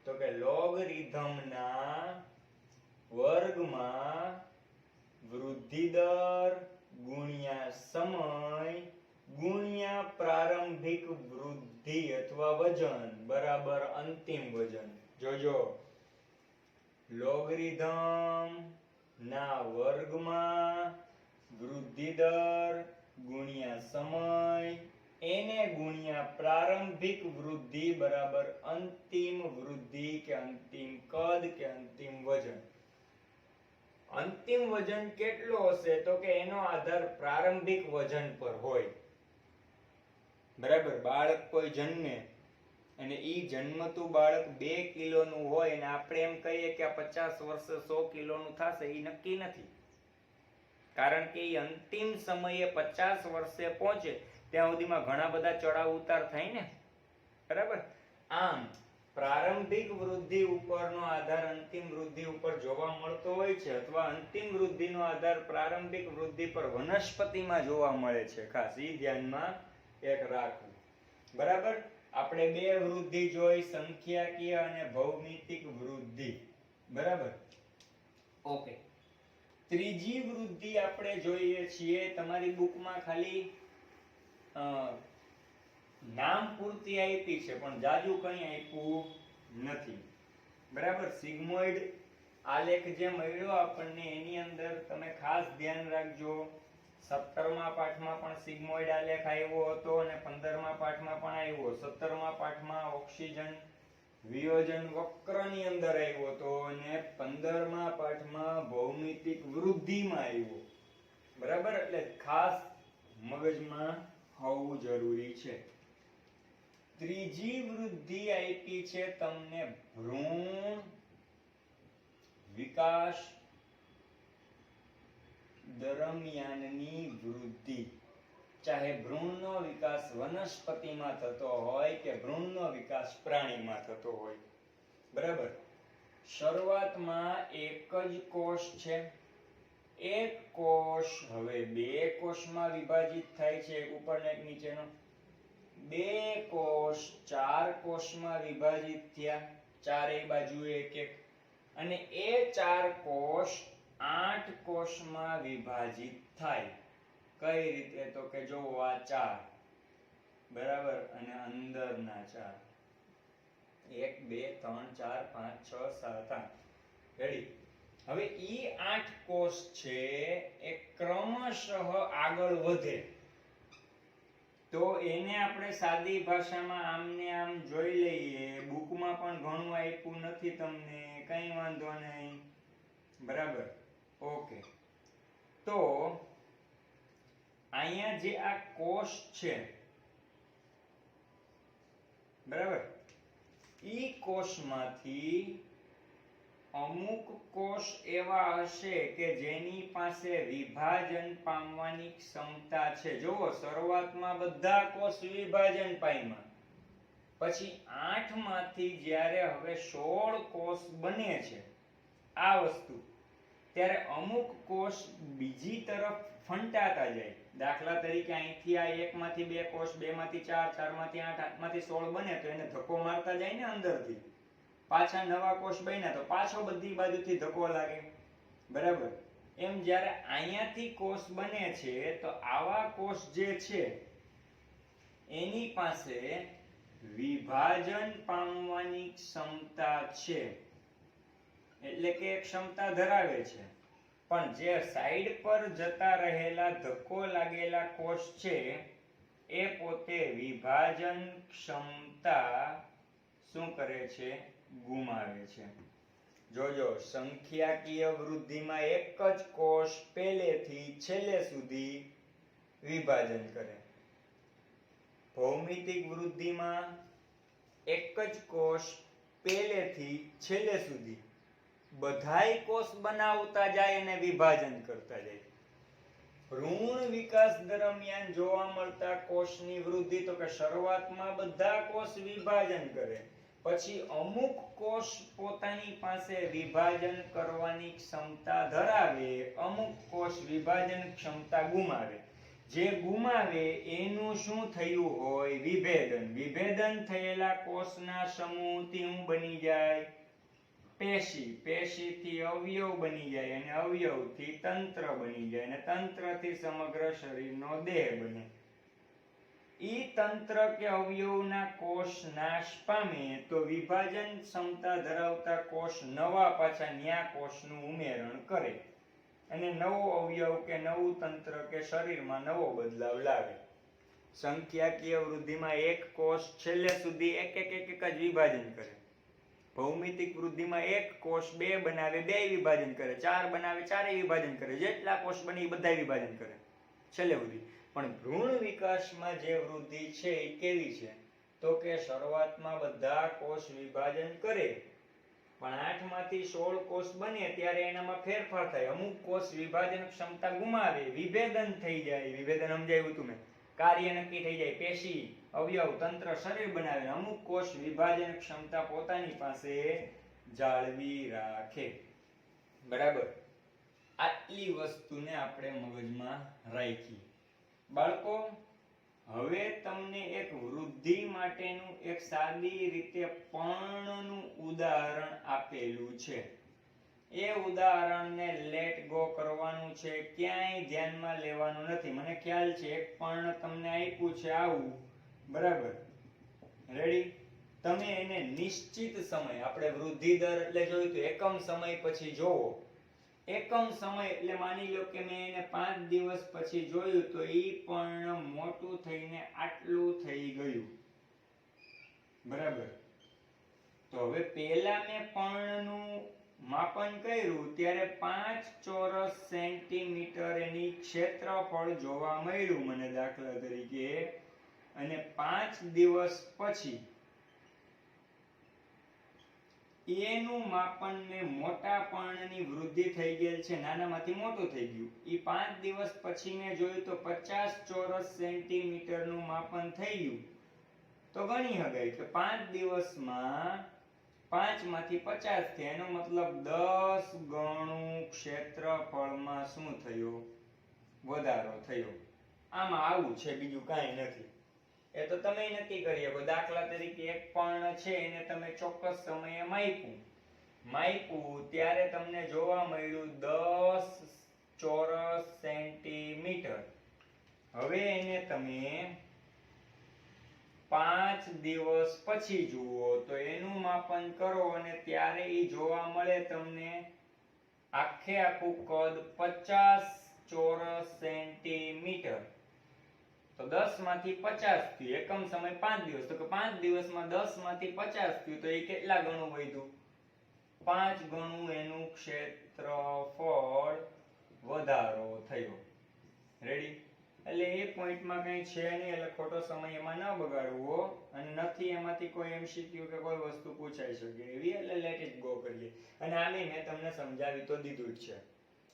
તો કે લોગરિધમના વર્ગમાં વૃદ્ધિ દર ગુણ્યા સમય ગુણ્યા પ્રારંભિક વૃદ્ધિ અથવા વજન બરાબર અંતિમ વજન. જોજો, લોગરિધમ ના વર્ગમાં વૃદ્ધિ દર ગુણ્યા સમય એને ગુણ્યા પ્રારંભિક વૃદ્ધિ બરાબર અંતિમ વૃદ્ધિ કે અંતિમ કદ કે અંતિમ વજન. અંતિમ વજન કેટલો હશે? તો કે એનો આધાર પ્રારંભિક વજન પર હોય, બરાબર. બાળક કોઈ જન્મે અને ઈ જન્મતું બાળક 2 કિલોનું હોય અને આપણે એમ કહીએ કે આ 50 વર્ષે 100 કિલોનું થશે, એ નક્કી નથી. કારણ કે એ અંતિમ સમયે 50 વર્ષે પહોંચે ત્યાં સુધીમાં ઘણા બધા ચડાવ ઉતાર થાય ને, બરાબર. આમ પ્રારંભિક વૃદ્ધિ ઉપરનો આધાર અંતિમ વૃદ્ધિ ઉપર જોવા મળતો હોય છે, અથવા અંતિમ વૃદ્ધિનો આધાર પ્રારંભિક વૃદ્ધિ પર વનસ્પતિમાં જોવા મળે છે. ખાસ ઈ ધ્યાનમાં એક રાખવું, બરાબર. આપણે બે વૃદ્ધિ જોઈ, સંખ્યાકીય અને ભૌમિતિક વૃદ્ધિ, બરાબર. ઓકે. ત્રીજી વૃદ્ધિ આપણે જોઈએ છીએ. તમારી બુકમાં ખાલી નામ પૂરતી આપી છે, પણ જાજુ કંઈ આપ્યું નથી, બરાબર. સિગ્મોઇડ આલેખ જે મળ્યો આપણને એની અંદર તમે ખાસ ધ્યાન રાખજો. 17મા પાઠમાં પણ સિગ્મોઇડ આલેખ આવ્યો હતો અને 15મા પાઠમાં પણ આવ્યો. 17મા પાઠમાં ઓક્સિજન વિયોજન વક્રની અંદર આવ્યો હતો અને 15મા પાઠમાં ભૌમિતિક વૃદ્ધિમાં આવ્યો, બરાબર. એટલે ખાસ મગજમાં હોવું જરૂરી છે. ત્રીજી વૃદ્ધિ આપી છે તમને ભ્રૂણ વિકાસ દરમિયાનની વૃદ્ધિ. ચાહે ભ્રૂણનો વિકાસ વનસ્પતિમાં થતો હોય કે ભ્રૂણનો વિકાસ પ્રાણીમાં થતો હોય, બરાબર. શરૂઆતમાં એક જ કોષ છે. એક કોષ હવે બે કોષમાં વિભાજિત થાય છે, એક ઉપરનો એક નીચેનો. બે કોષ ચાર કોષમાં વિભાજિત થયા, ચારેય બાજુએ એક એક. અને એ ચાર કોષ 8 કોષમાં વિભાજિત થાય. કઈ રીતે? તો કે જો આ 4, બરાબર, અને અંદરના 4. 1 2 3 4 5 6 7 8. રેડી? હવે ઈ 8 કોષ છે એ ક્રમશઃ આગળ વધે. તો એને આપણે સાદી ભાષામાં આમને આમ જોઈ લઈએ. બુકમાં પણ ઘણું આપ્યું નથી તમને, કઈ વાંધો નહીં, બરાબર. ઓકે, તો અહીંયા જે આ કોષ છે, બરાબર, ઈ કોષમાંથી અમુક કોષ એવા હશે કે જેની પાસે વિભાજન પામવાની ક્ષમતા છે. જુઓ, શરૂઆતમાં બધા કોષ વિભાજન પામ્યા, પછી 8 માંથી જ્યારે હવે 16 કોષ બને છે આ વસ્તુ, ત્યારે અમુક કોષ બીજી તરફ ફંટાતા જાય. દાખલા તરીકે અહીંથી આ 1 માંથી 2 કોષ, 2 માંથી 4, 4 માંથી 8, 8 માંથી 16 બને તો એને ધક્કો મારતા જાય ને અંદરથી. પાછા નવા કોષ બન્યા તો પાછો બધી બાજુથી ધક્કો લાગે, બરાબર. એમ જ્યારે અહીંયાથી કોષ બને છે તો આવા કોષ જે છે એની પાસે વિભાજન પામવાની ક્ષમતા છે, એટલે કે ક્ષમતા ધરાવે છે. પણ જે સાઈડ પર જતા રહેલા ધક્કો લાગેલા કોષ છે એ પોતે વિભાજન ક્ષમતા શું કરે છે? ગુમાવે છે. જોજો, સંખ્યાકીય વૃદ્ધિમાં એક જ કોષ પહેલેથી છેલ્લે સુધી વિભાજન કરે. ભૌમિતિક વૃદ્ધિમાં એક જ કોષ પહેલેથી છેલ્લે સુધી બધાય કોષ બનાવતા જાય અને વિભાજન કરતા જાય. ભ્રૂણ વિકાસ દરમિયાન જોવા મળતા કોષની વૃદ્ધિ તો કે શરૂઆતમાં બધા કોષ વિભાજન કરે, પછી અમુક કોષ પોતાની પાસે વિભાજન કરવાની ક્ષમતા ધરાવે, અમુક કોષ વિભાજન ક્ષમતા ગુમાવે. જે ગુમાવે એનું શું થયું હોય? વિભેદન. વિભેદન થયેલા કોષના સમૂહથી શું બની જાય? પેશી. પેશીથી અવયવ બની જાય, અને અવયવથી તંત્ર બની જાય, અને તંત્રથી સમગ્ર શરીરનો દેહ બને. ઈ તંત્ર કે અવયવના કોષ નાશ પામે તો વિભાજન ક્ષમતા ધરાવતા કોષ નવા પાછા ન્યા કોષનું ઉમેરણ કરે અને નવો અવયવ કે નવું તંત્ર કે શરીરમાં નવો બદલાવ લાવે. સંખ્યાકીય વૃદ્ધિમાં એક કોષ છેલ્લે સુધી એક જ વિભાજન કરે. ભૌમિતિક વૃદ્ધિમાં એક કોષ 2 બનાવે, 2 વિભાજન કરે, 4 બનાવે, 4 વિભાજન કરે, જેટલા કોષ બને એ બધા વિભાજન કરે છેલ્લે સુધી. પણ ભ્રૂણ વિકાસમાં જે વૃદ્ધિ છે એ કેવી છે? તો કે શરૂઆતમાં બધા કોષ વિભાજન કરે, પણ 8 માંથી 16 કોષ બને ત્યારે એનામાં ફેરફાર થાય. અમુક કોષ વિભાજન ક્ષમતા ગુમાવે, વિભેદન થઈ જાય. વિભેદન સમજાવ્યું તું મેં. કાર્ય નક્કી થઈ જાય, પેશી, અવયવ, તંત્ર, શરીર બનાવે. અમુક કોષ વિભાજન ક્ષમતા પોતાની પાસે જાળવી રાખે, બરાબર. આટલી વસ્તુને આપણે મગજમાં રાખી. બાળકો, હવે તમને એક વૃદ્ધિ માટેનું એક સાદી રીતે પર્ણનું ઉદાહરણ આપેલું છે. એ ઉદાહરણને લેટ ગો કરવાનું છે, ક્યાંય ધ્યાનમાં લેવાનું નથી. મને ખ્યાલ છે એક પર્ણ તમને આપ્યું છે આવું, બરાબર, રેડી? તમે એને નિશ્ચિત સમય, આપણે વૃદ્ધિ દર એટલે જોયું તો એકમ સમય પછી જોવો. એકમ સમય એટલે માની લો કે મેં એને 5 દિવસ પછી જોયું તો ઈ પર્ણ મોટું થઈને આટલું થઈ ગયું, બરાબર. તો હવે પહેલા મેં પર્ણનું માપન કર્યું ત્યારે 5 ચોરસ સેન્ટીમીટર એની ક્ષેત્રફળ જોવા મળ્યું મને, દાખલા તરીકે. અને 5 દિવસ પછી એનું માપન ને મોટા પર્ણની વૃદ્ધિ થઈ ગયેલ છે, નાનામાંથી મોટું થઈ ગયું. એ 5 દિવસ પછી મેં જોયું તો 50 ચોરસ સેન્ટીમીટરનું માપન થઈ ગયું. તો ગણી શકાય કે 5 દિવસમાં 5 માંથી 50 થયા, એનો મતલબ 10 ગણું ક્ષેત્રફળમાં શું થયું? વધારો થયો. આમાં આવું છે, બીજું કાંઈ નથી. એ તો તમે નક્કી કરી શકો. દાખલા તરીકે એક પર્ણ છે એને તમે ચોક્કસ સમયે માપ્યું ત્યારે તમને જોવા મળ્યું 10 ચોરસ સેન્ટીમીટર. હવે એને તમે 5 દિવસ પછી જુઓ તો એનું માપન કરો અને ત્યારે એ જોવા મળે તમને આખે આખું કદ 50 ચોરસ સેન્ટીમીટર. તો 10 માંથી 50 થયું. એકમ સમય 5 દિવસ. તો કે 5 દિવસમાં 10 માંથી 50 થયું તો એ કેટલા ગણું વધ્યું? 5 ગણું એનું ક્ષેત્રફળ વધારો થયો. રેડી? એટલે એ પોઈન્ટમાં કંઈ છે નહીં, એટલે ખોટો સમય એમાં ન બગાડવો. અને નથી એમાંથી કોઈ MCQ કે કોઈ વસ્તુ પૂછાઈ શકે એવી, એટલે લેટ ઇટ ગો કરીએ. અને આને મેં તમને સમજાવી તો દીધું જ છે,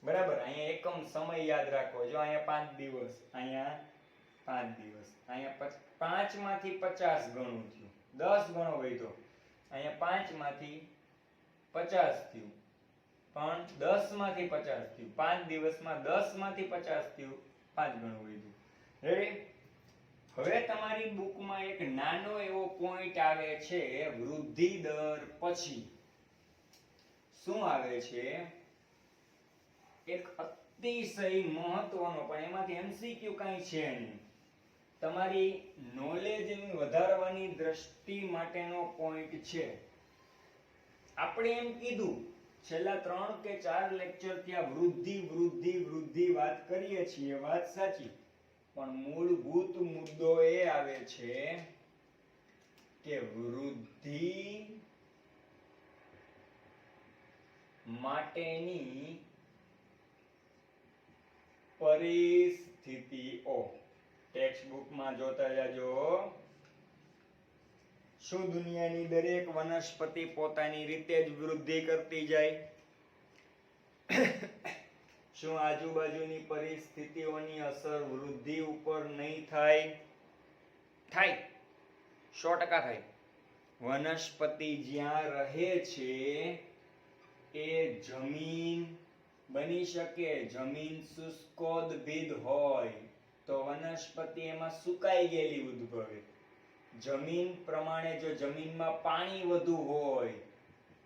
બરાબર. અહીંયા એકમ સમય યાદ રાખો. જો અહીંયા 5 દિવસ, અહીંયા 5 દિવસ, અહીંયા 5 માંથી 50 ગણું થયું, 10 ગણો વધ્યો. અહીંયા 5 માંથી 50 થયું, પણ 10 માંથી 50 થયું. 5 દિવસમાં 10 માંથી 50 થયું, 5 ગણું વધ્યું. રેડી? હવે તમારી બુકમાં એક નાનો એવો પોઈન્ટ આવે છે, વૃદ્ધિ દર પછી. શું આવે છે? એક અતિશય મહત્વનો, પણ એમાંથી MCQ કાંઈ છે નહીં, તમારી નોલેજને વધારવાની દ્રષ્ટિ માટેનો પોઈન્ટ છે. આપણે એમ કીધું છેલ્લા 3 કે 4 લેક્ચર ત્યાં વૃદ્ધિ વાત કરીએ છીએ, વાત સાચી, પણ મૂળભૂત મુદ્દો એ આવે છે કે વૃદ્ધિ માટેની પરિસ્થિતિઓ. ટેક્સ્ટ બુકમાં જોતા જાજો. શું દુનિયાની દરેક વનસ્પતિ પોતાની રીતે જ વૃદ્ધિ કરતી જાય? શું આજુબાજુની પરિસ્થિતિઓની અસર વૃદ્ધિ ઉપર નહીં થાય? થાય, 100% થાય. વનસ્પતિ જ્યાં રહે છે એ જમીન બની શકે, જમીન શુષ્કોદભિદ હોય તો વનસ્પતિ એમાં સુકાઈ ગયેલી ઉદ્ભવે. જમીન પ્રમાણે જો જમીનમાં પાણી વધુ હોય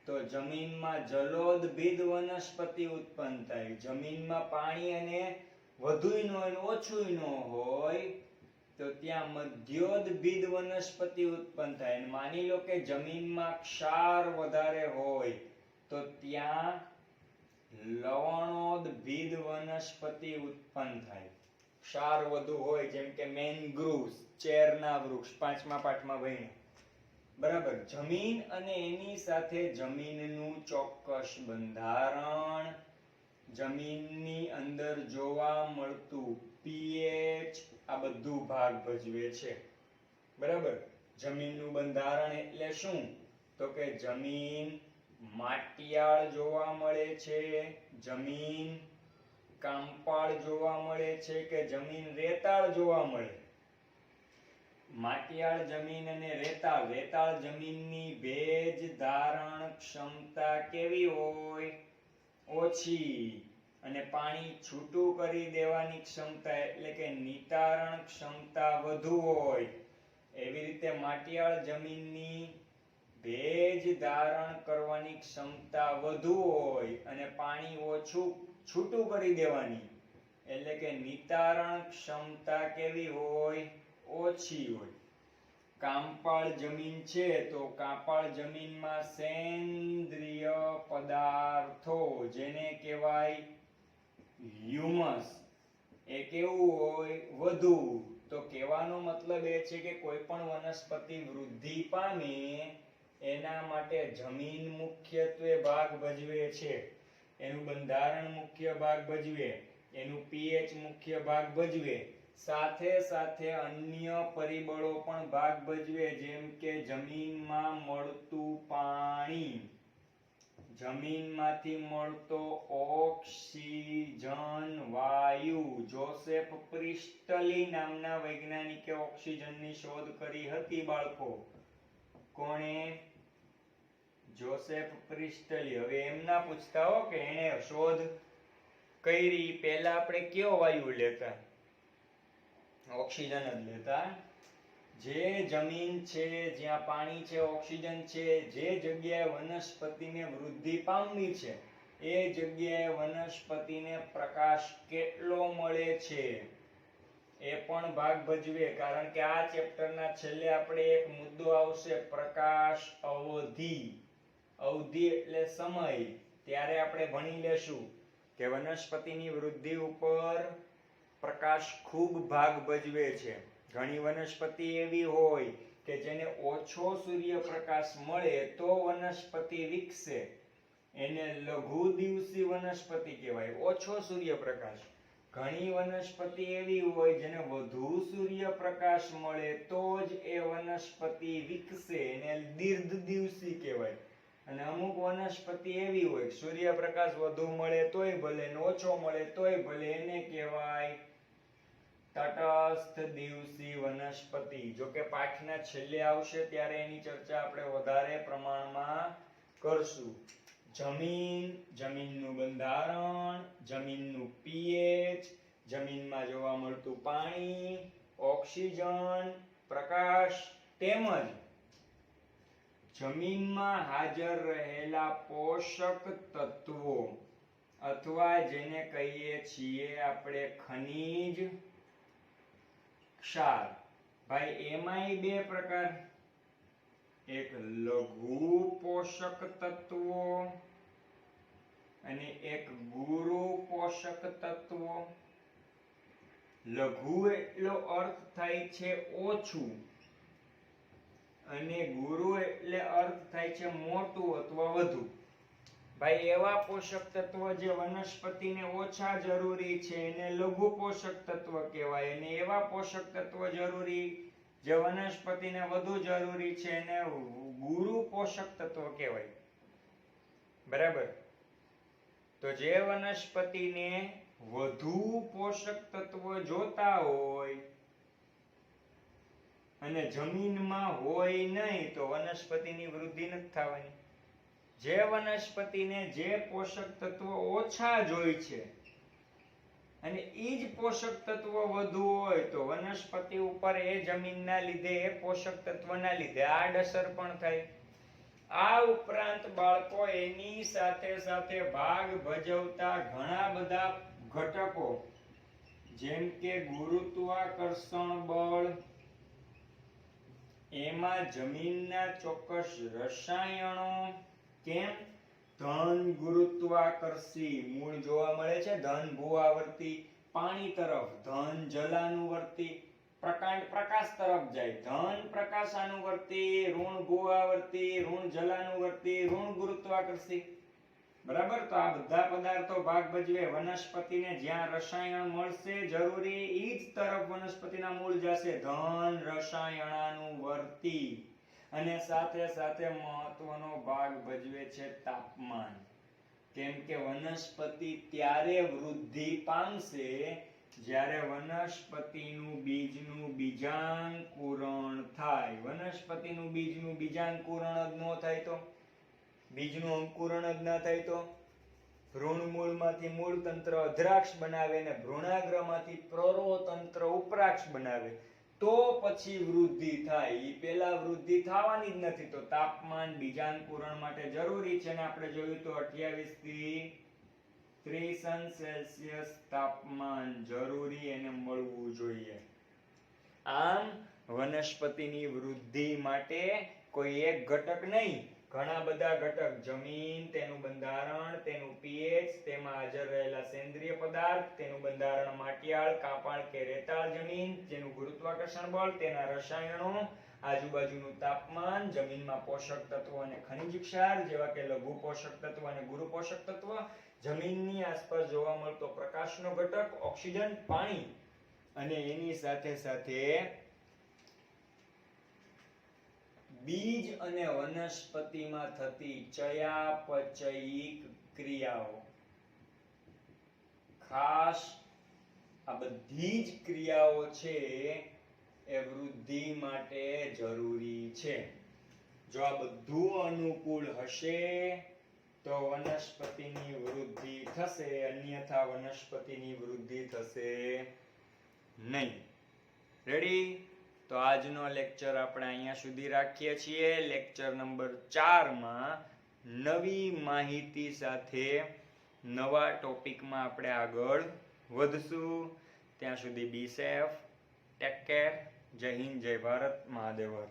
તો જમીનમાં જલોદભિદ વનસ્પતિ ઉત્પન્ન થાય. જમીનમાં પાણી અને વધુય ન હોય ઓછું ન હોય તો ત્યાં મધ્યોદભિદ વનસ્પતિ ઉત્પન્ન થાય. અને માની લો કે જમીનમાં ક્ષાર વધારે હોય તો ત્યાં લવણોદભિદ વનસ્પતિ ઉત્પન્ન થાય. ક્ષાર વધુ હોય, જેમ કે મેન્ગ્રુવ્સ, ચેરના વૃક્ષ, 5મા પાઠમાં ભણ્યા, બરાબર. જમીન અને એની સાથે જમીનનું ચોક્કસ બંધારણ, જમીનની અંદર જોવા મળતું pH, આ બધું ભાગ ભજવે છે, બરાબર. જમીનનું બંધારણ એટલે શું? તો કે જમીન માટિયાળ જોવા મળે છે, જમીન કાંપાળ જોવા મળે છે કે જમીન રેતાળ જોવા મળે? માટિયાળ જમીન અને રેતાળ જમીનની ભેજ ધારણ ક્ષમતા કેવી હોય? ઓછી. અને પાણી છૂટું કરી દેવાની ક્ષમતા એટલે કે નિતારણ ક્ષમતા વધુ હોય. એવી રીતે માટિયાળ જમીનની ભેજ ધારણ કરવાની ક્ષમતા વધુ હોય અને પાણી ઓછું છૂટું કરી દેવાની એટલે કે નિતારણ ક્ષમતા કેવી હોય? ઓછી હોય. કાંપાળ જમીન છે તો કાંપાળ જમીનમાં સેન્દ્રિય પદાર્થો, જેને કહેવાય હ્યુમસ, એ કેવું હોય? વધુ. તો કહેવાનો મતલબ એ છે કે કોઈ પણ વનસ્પતિ વૃદ્ધિ પામે એના માટે જમીન મુખ્યત્વે ભાગ ભજવે છે, એનું બંધારણ મુખ્ય ભાગ ભજવે, એનું pH મુખ્ય ભાગ ભજવે, સાથે સાથે અન્ય પરિબળો પણ ભાગ ભજવે, જેમ કે જમીનમાં મળતું પાણી, જમીનમાંથી મળતો ઓક્સિજન વાયુ જોસેફ પ્રિસ્ટલી નામના વૈજ્ઞાનિકે ઓક્સિજનની શોધ કરી હતી બાળકો. કોણે? જોસેફ પ્રિસ્ટલી. હવે એમ ના પૂછતા હો કે એને શોધ કરી, પહેલા આપણે કયો વાયુ લેતા? ઓક્સિજન જ લેતા. જે જમીન છે, જ્યાં પાણી છે, ઓક્સિજન છે, જે જગ્યાએ વનસ્પતિને વૃદ્ધિ પામવી છે એ જગ્યાએ વનસ્પતિને પ્રકાશ કેટલો મળે છે એ પણ ભાગ ભજવે. કારણ કે આ ચેપ્ટરના છેલ્લે આપણે એક મુદ્દો આવશે, પ્રકાશ અવધિ. અવધિ એટલે સમય. ત્યારે આપણે ભણી લેશું કે વનસ્પતિની વૃદ્ધિ ઉપર પ્રકાશ ખૂબ ભાગ ભજવે છે. ઘણી વનસ્પતિ એવી હોય કે જેને ઓછો સૂર્યપ્રકાશ મળે તો વનસ્પતિ વિકસે, એને લઘુ દિવસી વનસ્પતિ કહેવાય, ઓછો સૂર્યપ્રકાશ. ઘણી વનસ્પતિ એવી હોય જેને વધુ સૂર્યપ્રકાશ મળે તો જ એ વનસ્પતિ વિકસે, એને દીર્ઘ દિવસી કહેવાય. અને અમુક વનસ્પતિ એવી હોય સૂર્યપ્રકાશ વધુ મળે તોય ભલે ને ઓછો મળે તોય ભલે, એને કહેવાય તટસ્થ દિવસી વનસ્પતિ. જો કે પાઠના છેલ્લે આવશે ત્યારે એની ચર્ચા આપણે વધારે પ્રમાણમાં કરશું. જમીન, જમીનનું બંધારણ, જમીનનું pH, જમીનમાં જોવા મળતું પાણી, ઓક્સિજન, પ્રકાશ તેમજ જમીનમાં હાજર રહેલા પોષક તત્વો અથવા જેને કહીએ છીએ આપણે ખનિજ, ક્ષાર. ભાઈ એમાંય બે પ્રકાર, એક લઘુ પોષક તત્વો અને એક ગુરુ પોષક તત્વો. લઘુ એટલો અર્થ થાય છે ઓછું અને ગુરુ એટલે અર્થ થાય છે મોટું અથવા વધુ. ભાઈ એવા પોષક તત્વ જે વનસ્પતિને ઓછા જરૂરી છે એને લઘુ પોષક તત્વ કહેવાય, અને એવા પોષક તત્વ જરૂરી જે વનસ્પતિને વધુ જરૂરી છે એને ગુરુ પોષક તત્વ કહેવાય. બરાબર? તો જે વનસ્પતિને વધુ પોષક તત્વ જોતા હોય અને જમીનમાં હોય નહીં તો વનસ્પતિની વૃદ્ધિ નથી થવાની. જે વનસ્પતિને જે પોષક તત્વો ઓછા જોઈ છે અને ઈ જ પોષક તત્વો વધુ હોય તો વનસ્પતિ ઉપર એ જમીનના લીધે, એ પોષક તત્વના લીધે આડઅસર પણ થાય. આ ઉપરાંત બાળકો એની સાથે સાથે ભાગ ભજવતા ઘણા બધા ઘટકો જેમ કે ગુરુત્વાકર્ષણ બળ, એમાં જમીનના ચોક્કસ રસાયણો, કેમ? ધન ગુરુત્વાકર્ષી મૂળ જોવા મળે છે, ધન ભૂઆવર્તી પાણી તરફ, ધન જલાનુવર્તી પ્રકાશ તરફ જાય, ધન પ્રકાશાનુવર્તી, ઋણ ભૂઆવર્તી, ઋણ જલાનુવર્તી, ઋણ ગુરુત્વાકર્ષી. બરાબર? તો આ બધા પદાર્થો ભાગ ભજવે. વનસ્પતિને જ્યાં રસાયણ મળશે જરૂરી ઈ જ તરફ વનસ્પતિના મૂળ જશે, ધન રસાયણાનુવર્તી. અને સાથે સાથે મહત્વનો ભાગ ભજવે છે તાપમાન. કેમ કે વનસ્પતિ ત્યારે વૃદ્ધિ પામશે જ્યારે વનસ્પતિનું બીજનું બીજાંકુરણ થાય. વનસ્પતિનું બીજનું બીજાંકુરણ જ ન થાય તો, બીજનું અંકુરણ જ ના થાય તો ભ્રૂણમૂળમાંથી મૂળતંત્ર અધ્રાક્ષ બનાવે ને ભ્રૂણાગ્રમાંથી પ્રરોતંત્ર ઉપરાક્ષ બનાવે તો પછી વૃદ્ધિ થાય. ઈ પહેલા વૃદ્ધિ થવાની જ નથી. તો તાપમાન બીજાંકુરણ માટે જરૂરી છે ને આપણે જોયું તો 28 થી 30 સેલ્સિયસ તાપમાન જરૂરી એને મળવું જોઈએ. આમ વનસ્પતિની વૃદ્ધિ માટે કોઈ એક ઘટક નહીં, ઘણા બધા ઘટક, જમીન, તેનું બંધારણ, તેનું pH, તેમાં હાજર રહેલા સેન્દ્રિય પદાર્થ, તેનું બંધારણ માટીયાળ, કાપાળ કે રેતાળ જમીન, તેનું ગુરુત્વાકર્ષણ બળ, તેના રસાયણો, આજુબાજુનું તાપમાન, જમીનમાં પોષક તત્વો અને ખનિજ ક્ષાર જેવા કે લઘુ પોષક તત્વ અને ગુરુ પોષક તત્વ, જમીનની આસપાસ જોવા મળતો પ્રકાશનો ઘટક, ઓક્સિજન, પાણી અને એની સાથે સાથે બીજ અને વનસ્પતિમાં થતી ચયાપચયિક ક્રિયાઓ. ખાસ આ બધી જ ક્રિયાઓ છે એ વૃદ્ધિ માટે જરૂરી છે. જો આ બધું અનુકૂળ હશે તો વનસ્પતિની વૃદ્ધિ થશે, અન્યથા વનસ્પતિની વૃદ્ધિ થશે નહીં. રેડી? તો આજનો લેક્ચર આપણે અહીંયા સુધી રાખીએ છીએ. લેક્ચર નંબર 4 માં નવી માહિતી સાથે નવા ટોપિકમાં આપણે આગળ વધશું. ત્યાં સુધી બી સેફ, ટેક કેર. જય હિન્દ, જય ભારત, મહાદેવ હર.